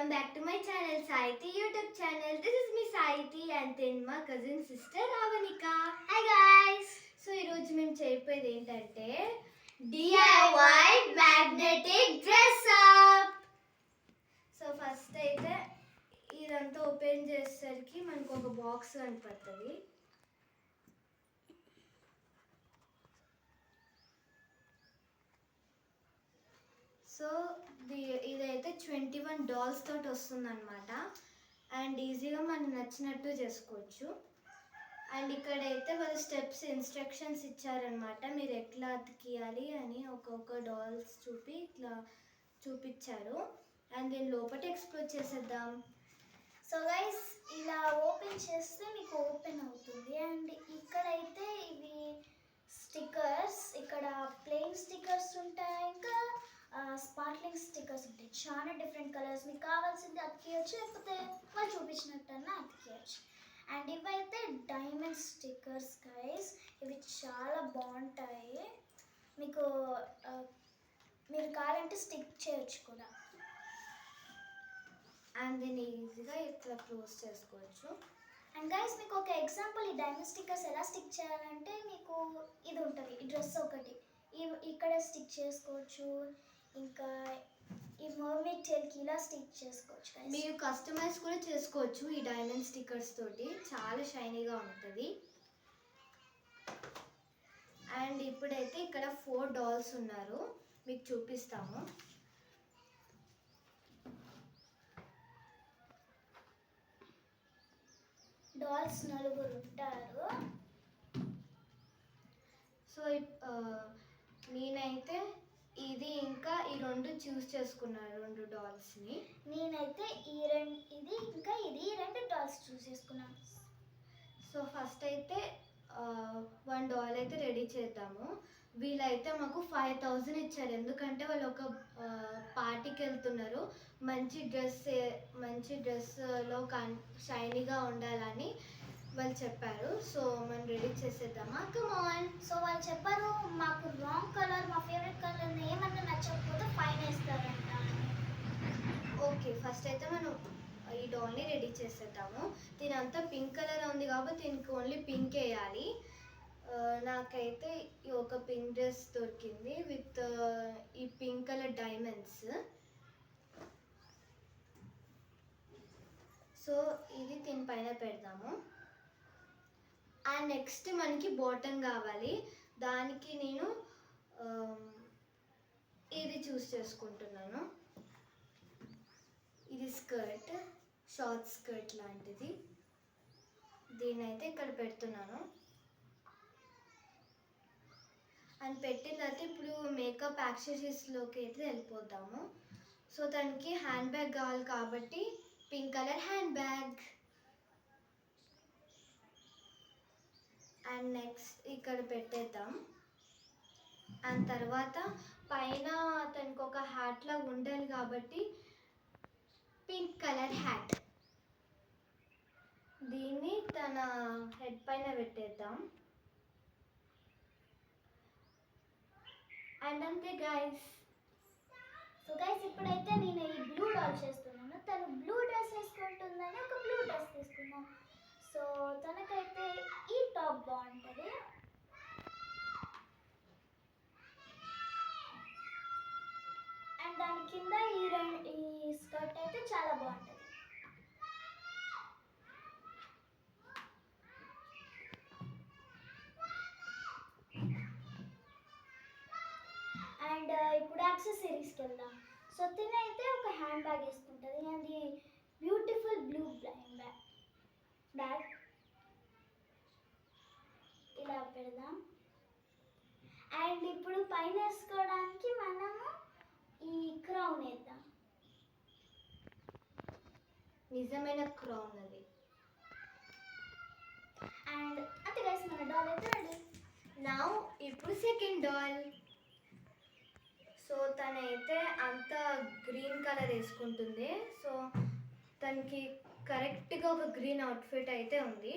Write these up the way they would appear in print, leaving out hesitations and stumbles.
welcome back to my channel, Saiti YouTube channel. This is me Saiti and then my cousin sister Avanika. Hi guys. So ఈరోజు మేము చెప్పేది ఏంటంటే DIY magnetic dress up. So first అయితే ఇదంతా open చేసేసరికి మనకు ఒక box కనపడుతుంది. సో ఇదైతే 21 డాల్స్ తోటి వస్తుంది అనమాట. అండ్ ఈజీగా మనం నచ్చినట్టు చేసుకోవచ్చు. అండ్ ఇక్కడైతే వాళ్ళు స్టెప్స్ ఇన్స్ట్రక్షన్స్ ఇచ్చారనమాట, మీరు ఎట్లా అతికియాలి అని ఒక్కొక్క డాల్స్ చూపి ఇట్లా చూపించారు. అండ్ దీని లోపల ఎక్స్ప్లోర్ చేసేద్దాం. సో గైస్ ఇలా ఓపెన్ చేస్తే మీకు ఓపెన్ అవుతుంది. అండ్ ఇక్కడైతే ఇవి స్టిక్కర్స్, ఇక్కడ ప్లెయిన్ స్టిక్కర్స్ ఉంటాయి, ఇంకా స్పార్క్లింగ్ స్టిక్కర్స్ ఉంటాయి. చాలా డిఫరెంట్ కలర్స్, మీకు కావాల్సింది అతికియచ్చు, లేకపోతే వాళ్ళు చూపించినట్టన్నా అతికియచ్చు. అండ్ ఇవైతే డైమండ్ స్టిక్కర్స్ గైస్, ఇవి చాలా బాగుంటాయి. మీకు మీరు కావాలంటే స్టిక్ చేయొచ్చు కూడా. అండ్ దీన్ని ఈజీగా ఇట్లా క్లోజ్ చేసుకోవచ్చు. అండ్ గైస్ మీకు ఒక ఎగ్జాంపుల్, ఈ డైమండ్ స్టిక్కర్స్ ఎలా స్టిక్ చేయాలంటే మీకు ఇది ఉంటుంది, ఈ డ్రెస్ ఒకటి ఇక్కడ స్టిక్ చేసుకోవచ్చు, ఇంకా ఈ మర్మేడ్ టైల్కి ఇలా స్టిక్ చేసుకోవచ్చు. మీరు కస్టమైజ్ కూడా చేసుకోవచ్చు ఈ డైమండ్ స్టిక్కర్స్ తోటి, చాలా షైనీగా ఉంటుంది. అండ్ ఇప్పుడైతే ఇక్కడ 4 డాల్స్ ఉన్నారు, మీకు చూపిస్తాము. డాల్స్ 4 ఉంటారు. సో నేనైతే ఇది ఇంకా ఈ 2 చూస్ చేసుకున్నాను, 2 డాల్స్ని. నేనైతే ఇది ఇంకా ఇది 2 డాల్స్ చూస్ చేసుకున్నాను. సో ఫస్ట్ అయితే 1 డాల్ అయితే రెడీ చేద్దాము. వీళ్ళైతే మాకు 5000 ఇచ్చారు, ఎందుకంటే వాళ్ళు ఒక పార్టీకి వెళ్తున్నారు, మంచి డ్రెస్లో షైనీగా ఉండాలని వాళ్ళు చెప్పారు. సో మనం రెడీ చేసేద్దామా? Come on. సో వాళ్ళు చెప్పారు మాకు రాంగ్ కలర్, మా ఫేవరెట్ కలర్ ఏమన్నా నచ్చకపోతే ఫైన్ వేస్తారంట. ఓకే, ఫస్ట్ అయితే మనం ఈ డాల్ని రెడీ చేసేద్దాము. దీని అంతా పింక్ కలర్ ఉంది కాబట్టి దీనికి ఓన్లీ పింక్ వేయాలి. నాకైతే ఒక పింక్ డ్రెస్ దొరికింది విత్ ఈ పింక్ కలర్ డైమండ్స్. సో ఇది దీనిపైన పెడదాము. అండ్ నెక్స్ట్ మనకి బాటమ్ కావాలి, దానికి నేను ఇది చూస్ చేసుకుంటున్నాను. ఇది స్కర్ట్, షార్ట్ స్కర్ట్ లాంటిది. దీన్ని అయితే ఇక్కడ పెడుతున్నాను. అండ్ పెట్టిన తర్వాత ఇప్పుడు మేకప్ యాక్సెసరీస్లోకి అయితే వెళ్ళిపోతాము. సో దానికి హ్యాండ్ బ్యాగ్ కావాలి కాబట్టి pink colour hand bag. And next ఇక్కడ పెట్టేద్దాం. అండ్ తర్వాత పైన తనకు ఒక హ్యాట్ లాగా ఉండాలి కాబట్టి పింక్ కలర్ హ్యాట్, దీన్ని తన హెడ్ పైన పెట్టేద్దాం. అండ్ అంతే గైస్. సో గైస్ ఇప్పుడైతే నేను ఈ బ్లూ డాల్ చేస్తున్నాను. తను బ్లూ డ్రెస్ వేసుకుంటుందని ఒక బ్లూ డ్రెస్ తీసుకున్నాను. సో తనకైతే ఈ టాప్ బాగుంటుంది. అండ్ దాని కింద ఈ స్కర్ట్ అయితే చాలా బాగుంటుంది. అండ్ ఇప్పుడు యాక్సెసరీస్కి వెళ్దాం. సో తినైతే ఒక హ్యాండ్ బ్యాగ్ వేసుకుంటుంది, అది బ్యూటిఫుల్ బ్లూ బ్యాగ్ ఇలా పెడదాం. అండ్ ఇప్పుడు పైన వేసుకోవడానికి మనము ఈ క్రౌన్ వేద్దాం, నిజమైన క్రౌన్ అది. అండ్ అంతే గైస్, మన డాల్ అయితే రెడీ. నౌ ఇప్పుడు సెకండ్ డాల్. సో తనైతే అంత గ్రీన్ కలర్ వేసుకుంటుంది. సో తనకి కరెక్ట్గా ఒక గ్రీన్ అవుట్ఫిట్ అయితే ఉంది,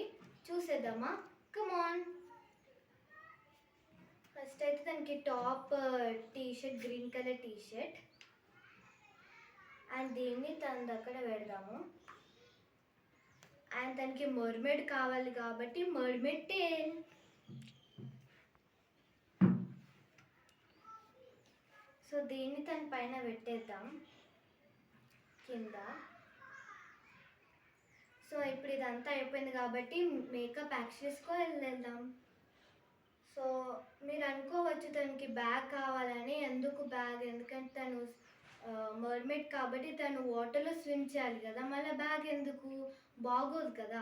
చూసేద్దామా? Come on. ఫస్ట్ అయితే తనకి top T-shirt, green colour T-shirt. And దీన్ని తన దగ్గర పెడదాము. అండ్ తనకి మర్మెడ్ కావాలి కాబట్టి మర్మెడ్ టేల్. సో దీన్ని తన పైన పెట్టేద్దాం కింద. సో ఇప్పుడు ఇదంతా అయిపోయింది కాబట్టి మేకప్ యాక్సెస్కో వెళ్దాం. సో మీరు అనుకోవచ్చు తనకి బ్యాగ్ కావాలని. ఎందుకు బ్యాగ్? ఎందుకంటే తను మర్మెడ్ కాబట్టి తను వాటర్లో స్విమ్ చేయాలి కదా, మళ్ళీ బ్యాగ్ ఎందుకు? బాగోదు కదా.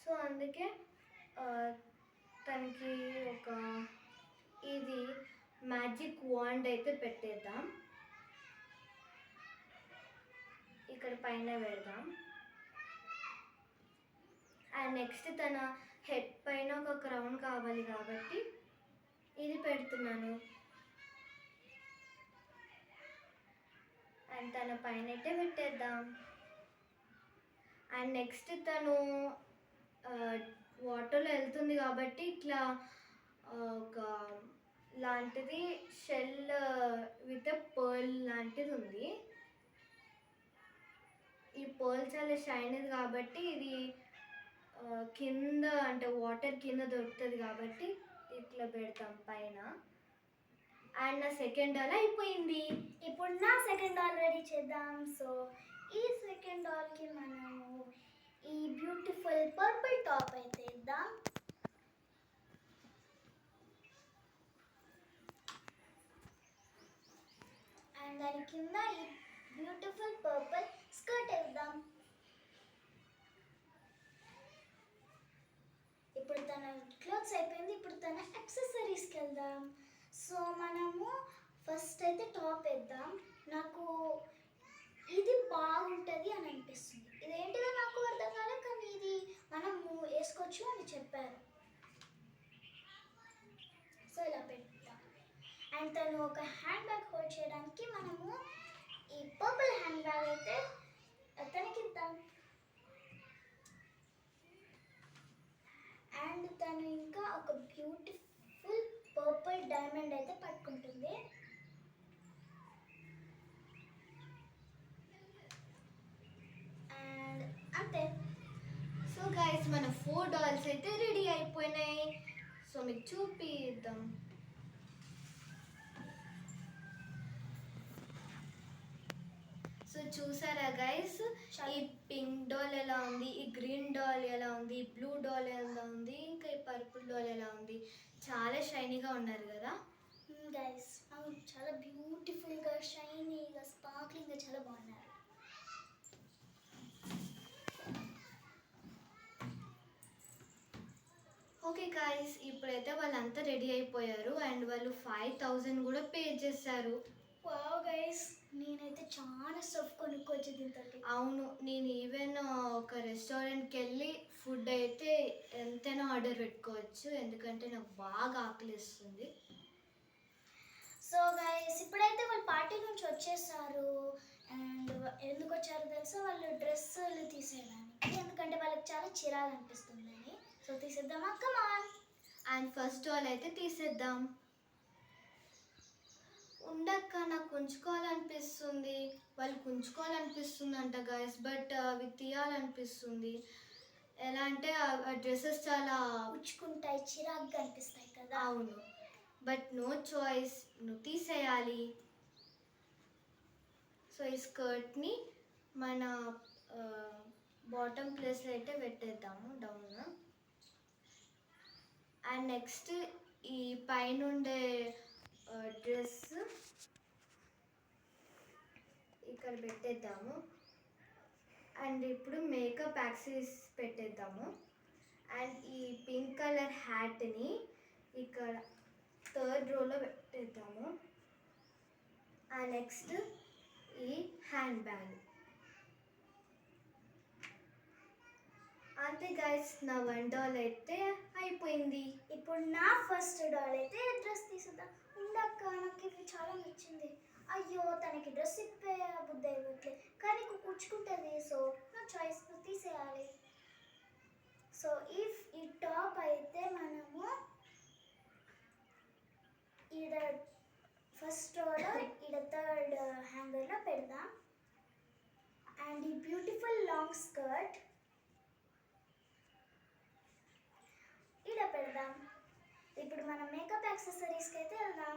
సో అందుకే తనకి ఒక ఇది మ్యాజిక్ వాండ్ అయితే పెట్టేద్దాం. ఇక్కడ పైన పెడదాం. అండ్ నెక్స్ట్ తన హెడ్ పైన ఒక క్రౌన్ కావాలి కాబట్టి ఇది పెడుతున్నాను. అండ్ తన పైన అయితే పెట్టేద్దాం. అండ్ నెక్స్ట్ తను వాటర్లో వెళ్తుంది కాబట్టి ఇట్లా ఒక లాంటిది షెల్ విత్ పర్ల్ లాంటిది ఉంది. ఈ పర్ల్ చాలా షైనీది కాబట్టి ఇది కింద అంటే వాటర్ కింద దొరుకుతుంది కాబట్టి ఇట్లా పెడతాం పైన. అండ్ నా సెకండ్ డాల్ అయిపోయింది. ఇప్పుడు నా సెకండ్ డాల్ రెడీ చేద్దాం. సో ఈ సెకండ్ డాల్కి మనము ఈ బ్యూటిఫుల్ పర్పుల్ టాప్ అయితే ఇద్దాం. అండ్ దాని కింద ఈ బ్యూటిఫుల్ పర్పుల్ స్కర్ట్ వేద్దాం. ఇప్పుడు తన క్లోత్స్ అయిపోయింది. ఇప్పుడు తన యాక్సెసరీస్కి వెళ్దాం. సో మనము ఫస్ట్ అయితే టాప్ వేద్దాం. నాకు ఇది బాగుంటుంది అని అనిపిస్తుంది. ఇదేంటిదో నాకు అర్థం కాలే, కానీ ఇది మనము వేసుకోవచ్చు అని చెప్పారు. సో ఇలా పెడతాం. అండ్ తను ఒక హ్యాండ్ బ్యాగ్ హోల్డ్ చేయడానికి మనము ఈ పర్పుల్ హ్యాండ్ బ్యాగ్ అయితే తనకి ఇద్దాం. అండ్ తను ఇంకా ఒక బ్యూటిఫుల్ పర్పుల్ డైమండ్ అయితే పట్టుకుంటుంది. అండ్ అంతే. సో గైస్ మన 4 డాల్స్ అయితే రెడీ అయిపోయినాయి. సో మీకు చూపిద్దాం. సో చూసారా గైస్, ఈ పింక్ డాల్ ఎలా ఉంది, ఈ గ్రీన్ డాల్ ఎలా ఉంది, ఈ బ్లూ డాల్ ఎలా ఉంది, ఇంకా ఈ పర్పుల్ డాల్ ఎలా ఉంది? చాలా షైనీగా ఉన్నారు కదా గైస్. అవును, చాలా బ్యూటిఫుల్గా షైనీగా స్పార్క్లింగ్గా చాలా బాగున్నారు. ఓకే గైస్, ఇప్పుడైతే వాళ్ళంతా రెడీ అయిపోయారు అండ్ వాళ్ళు 5000 కూడా పే చేశారు. వావ్ గైస్, నేనైతే చాలా స్టఫ్ కొనుక్కోవచ్చు దీంతో. అవును, నేను ఈవెన్ ఒక రెస్టారెంట్కి వెళ్ళి ఫుడ్ అయితే ఎంతైనా ఆర్డర్ పెట్టుకోవచ్చు, ఎందుకంటే నాకు బాగా ఆకలిస్తుంది. సో గైస్, ఇప్పుడైతే వాళ్ళు పార్టీ నుంచి వచ్చేసారు. అండ్ ఎందుకు వచ్చారో తెలుసా? వాళ్ళు డ్రెస్సులు తీసేయడానికి, ఎందుకంటే వాళ్ళకి చాలా చిరాకు అనిపిస్తుందని. సో తీసేద్దామా? కమాన్. అండ్ ఫస్ట్ డాల్ అయితే తీసేద్దాం. ఉండక్క, నాకు ఉంచుకోవాలనిపిస్తుంది. వాళ్ళకి ఉంచుకోవాలనిపిస్తుంది అంట గైస్, బట్ అవి తీయాలనిపిస్తుంది. ఎలా అంటే ఆ డ్రెస్సెస్ చాలా ఉంచుకుంటాయి, చిరాకుగా అనిపిస్తాయి కదా. అవును, బట్ నో చాయిస్, నువ్వు తీసేయాలి. సో ఈ స్కర్ట్ని మన బాటమ్ ప్లేస్లో అయితే పెట్టేద్దాము డౌన్. అండ్ నెక్స్ట్ ఈ పైన ఉండే డ్రెస్ ఇక్కడ పెట్టేద్దాము. అండ్ ఇప్పుడు మేకప్ యాక్సెసరీస్ పెట్టేద్దాము. అండ్ ఈ పింక్ కలర్ హ్యాట్ని ఇక్కడ 3rd రోలో పెట్టేద్దాము. అండ్ నెక్స్ట్ ఈ హ్యాండ్ బ్యాగ్. అంతే గైస్, నా 1 డాల్ అయితే అయిపోయింది. ఇప్పుడు నా ఫస్ట్ డాల్ అయితే డ్రెస్ తీసేద్దాం. ఉండక్క, నాకు ఇది చాలా నచ్చింది. అయ్యో, తనకి డ్రెస్ ఇప్పే బుద్ధి అయిపోట్లే, కానీ నీకు కూర్చుకుంటుంది. సో నా చాయిస్ తీసేయాలి. సో ఈ టాప్ అయితే మనము ఈడ ఫస్ట్ రోలో ఈడ 3rd హ్యాంగర్లో పెడదాం. అండ్ ఈ బ్యూటిఫుల్ లాంగ్ స్కర్ట్ ఇలా పెడదాం. ఇప్పుడు మనం మేకప్ యాక్సెసరీస్కి అయితే వెళ్దాం.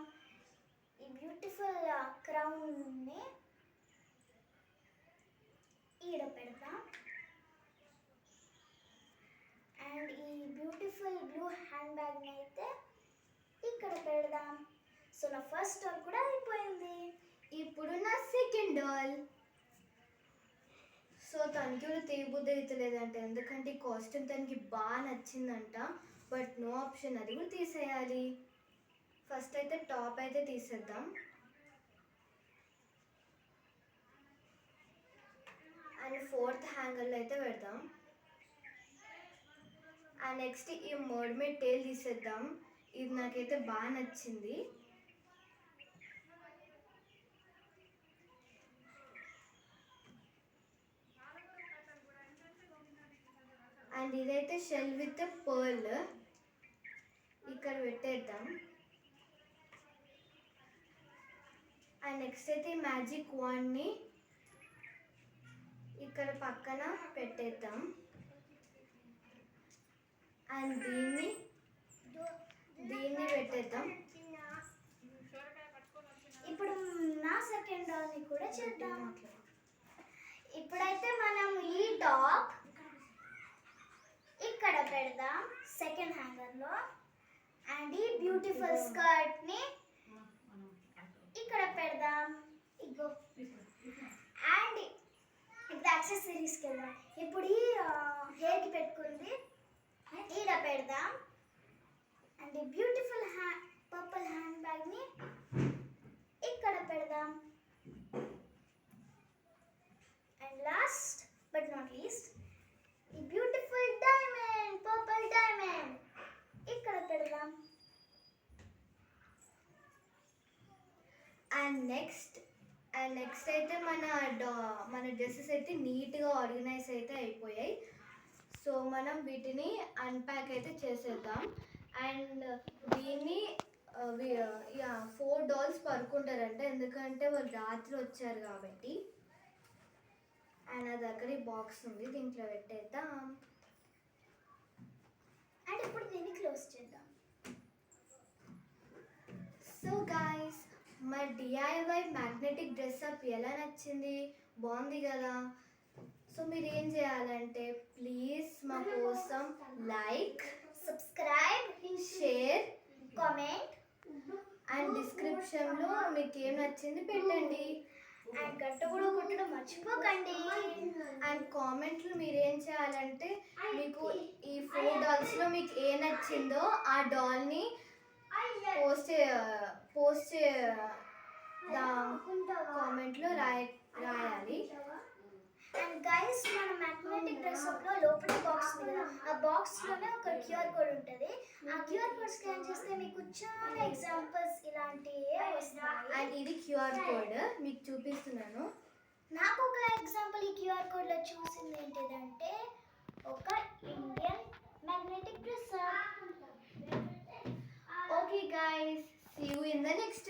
ఈ బ్యూటిఫుల్ క్రౌన్ని ఈడ పెడదాం. అండ్ ఈ బ్యూటిఫుల్ బ్లూ హ్యాండ్ బ్యాగ్ని అయితే ఇక్కడ పెడదాం. సో నా ఫస్ట్ డాల్ కూడా అయిపోయింది. ఇప్పుడు నా సెకండ్ డాల్. సో తనకి కూడా తీయబుద్ధి అవుతలేదంట, ఎందుకంటే ఈ కాస్ట్యూమ్ తనకి బాగా నచ్చిందంట. బట్ నో ఆప్షన్, అది కూడా తీసేయాలి. ఫస్ట్ అయితే టాప్ అయితే తీసేద్దాం. అండ్ ఫోర్త్ హ్యాంగర్లో అయితే పెడదాం. అండ్ నెక్స్ట్ ఈ మర్మేడ్ టేల్ తీసేద్దాం. ఇది నాకైతే బాగా నచ్చింది. అండ్ ఇదైతే షెల్ విత్ పర్ల్ ఇక్కడ పెట్టేద్దాం. అండ్ నెక్స్ట్ అయితే ఈ మ్యాజిక్ వాండ్ని ఇక్కడ పక్కన పెట్టేద్దాం. అండ్ దీన్ని పెట్టేద్దాం. ఇప్పుడు నా సెకండ్ డాల్ని కూడా చేద్దాం. ఇప్పుడైతే మనం ఈ టాప్ ఇక్కడ పెడదాం సెకండ్ హ్యాంగర్లో. అండ్ ఈ బ్యూటిఫుల్ స్కర్ట్ని ఇక్కడ పెడదాం. ఇగో. అండ్ ఇప్పుడు యాక్సెసరీస్కి వెళ్దాం. ఇప్పుడు ఈ హెయిర్కి పెట్టుకుంది ఈడ పెడదాం. అండ్ ఈ బ్యూటిఫుల్ పర్పుల్ హ్యాండ్ బ్యాగ్ని ఇక్కడ పెడదాం. And last but not least ఈ బ్యూటిఫుల్ డైమండ్, పర్పుల్ డైమండ్ ఇక్కడ పెడదాం. అండ్ నెక్స్ట్ అయితే మన డ్రెస్సెస్ అయితే నీట్గా ఆర్గనైజ్ అయితే అయిపోయాయి. సో మనం వీటిని అన్ప్యాక్ అయితే చేసేద్దాం. అండ్ దీన్ని 4 డాల్స్ పడుకుంటారంట, ఎందుకంటే వాళ్ళు రాత్రి వచ్చారు కాబట్టి. అండ్ నా దగ్గర ఈ బాక్స్ ఉంది, దీంట్లో పెట్టేద్దాం. అండ్ ఇప్పుడు దీన్ని క్లోజ్ చేద్దాం. సో గైస్, మా డిఐవై మ్యాగ్నెటిక్ డ్రెస్అప్ ఎలా నచ్చింది? బాగుంది కదా? సో మీరు ఏం చేయాలంటే ప్లీజ్ మా కోసం like, subscribe, share, comment and డిస్క్రిప్షన్లో మీకు ఏం నచ్చింది పెట్టండి. అండ్ గంట కూడా కొట్టడం మర్చిపోకండి. అండ్ కామెంట్లో మీరు ఏం చేయాలంటే మీకు ఈ 4 డాల్స్లో మీకు ఏ నచ్చిందో ఆ డాల్ని పోస్ట్ కామెంట్లో రాయాలి. అండ్ గైస్, మన మ్యాగ్నెటిక్ డ్రెస్అప్లో లోపల బాక్స్ ఉంది కదా, ఆ బాక్స్లోనే ఒక క్యూఆర్ కోడ్ ఉంటుంది. ఆ క్యూఆర్ కోడ్ స్కాన్ చేస్తే మీకు చాలా ఎగ్జాంపుల్స్ ఇలాంటివి వస్తాయి. అండ్ ఇది క్యూఆర్ కోడ్ మీకు చూపిస్తున్నాను. నాకు ఒక ఎగ్జాంపుల్ ఈ క్యూఆర్ కోడ్లో చూసింది ఏంటిదంటే ఒక Indian magnetic dress up. Okay guys, see you in the next